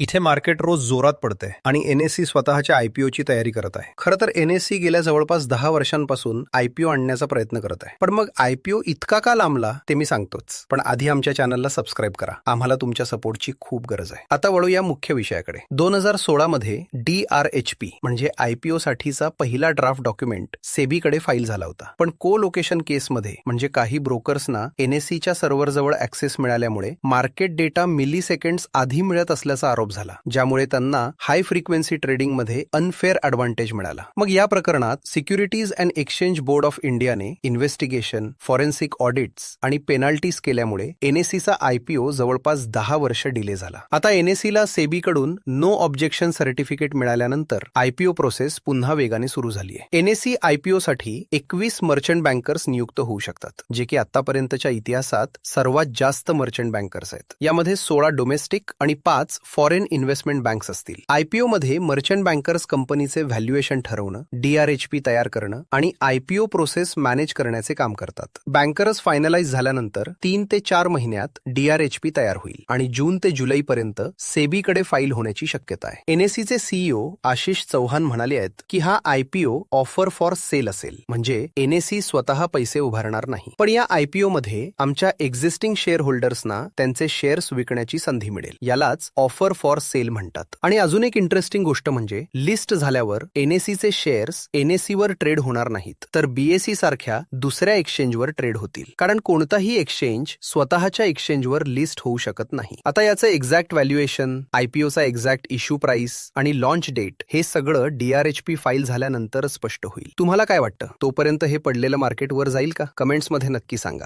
इथे मार्केट रोज जोरात पडते आणि एनएससी स्वतःच्या आयपीओची तयारी करत आहे. खरं तर एनएससी गेल्या जवळपास 10 वर्षांपासून आयपीओ आणण्याचा प्रयत्न करत आहे. पण मग आयपीओ इतका का लांबला ते मी सांगतोच. पण आधी आमच्या चॅनलला सबस्क्राईब करा. आम्हाला तुमच्या सपोर्टची खूप गरज आहे. आता वळूया मुख्य विषयाकडे. 2016 मध्ये DRHP म्हणजे आयपीओ साठीचा पहिला ड्राफ्ट डॉक्युमेंट सेबीकडे फाईल झाला होता. पण को लोकेशन केसमध्ये म्हणजे काही ब्रोकर्सना एनएससीच्या सर्व्हरजवळ ऍक्सेस मिळाल्यामुळे मार्केट डेटा मिली सेकंड्स आधी मिळत असल्याचा आरोप झाला, ज्यामुळे त्यांना हाय फ्रिक्वेन्सी ट्रेडिंग मध्ये अनफेअर ऍडव्हान्टेज मिळाला. मग या प्रकरणात securities and exchange board of इंडियाने इन्व्हेस्टिगेशन, फॉरेन्सिक ऑडिट्स आणि पेनाल्टीज केल्यामुळे एनएससीचा आयपीओ जवळपास 10 वर्ष डिले झाला. आता एनएससीला सेबीकडून नो ऑब्जेक्शन सर्टिफिकेट मिळाल्यानंतर आयपीओ प्रोसेस पुन्हा वेगाने सुरू झाली आहे. एनएससी आयपीओ साठी 21 मर्चंट बँकर्स नियुक्त होऊ शकतात, जे की आतापर्यंतच्या इतिहासात सर्वात जास्त मर्चंट बँकर्स आहेत. यामध्ये 16 डोमेस्टिक आणि 5 फॉरेन इन्व्हेस्टमेंट बँक्स असतील. आयपीओ मध्ये मर्चंट बँकर्स कंपनीचे व्हॅल्युएशन ठरवणं, DRHP तयार करणं आणि आयपीओ प्रोसेस मॅनेज करण्याचे काम करतात. बँकर्स फायनलाइज झाल्यानंतर 3 ते 4 महिन्यात DRHP तयार होईल आणि जून ते जुलै पर्यंत सेबीकडे फाईल होण्याची शक्यता आहे. एनएससीचे सीईओ आशिष चौहान म्हणाले आहेत की हा आयपीओ ऑफर फॉर सेल असेल, म्हणजे एनएससी स्वतः पैसे उभारणार नाही. पण या आयपीओ मध्ये आमच्या एक्झिस्टिंग शेअर होल्डर्सना त्यांचे शेअर्स विकण्याची संधी मिळेल. यालाच ऑफर फॉर सेल म्हणतात. आणि अजून एक इंटरेस्टिंग गोष्ट म्हणजे लिस्ट झाल्यावर एनएससीचे शेअर्स एनएससीवर ट्रेड होणार नाहीत, तर बीएसई सारख्या दुसऱ्या एक्सचेंजवर ट्रेड होतील. कारण कोणताही एक्सचेंज स्वतःच्या एक्सचेंजवर लिस्ट होऊ शकत नाही. आता याचं एक्झॅक्ट व्हॅल्युएशन, आयपीओचा एक्झॅक्ट इश्यू प्राइस आणि लॉन्च डेट हे सगळं DRHP फाईल झाल्यानंतर स्पष्ट होईल. तुम्हाला काय वाटतं? तोपर्यंत हे पडलेलं मार्केट वर जाईल का? कमेंट्समध्ये नक्की सांगा.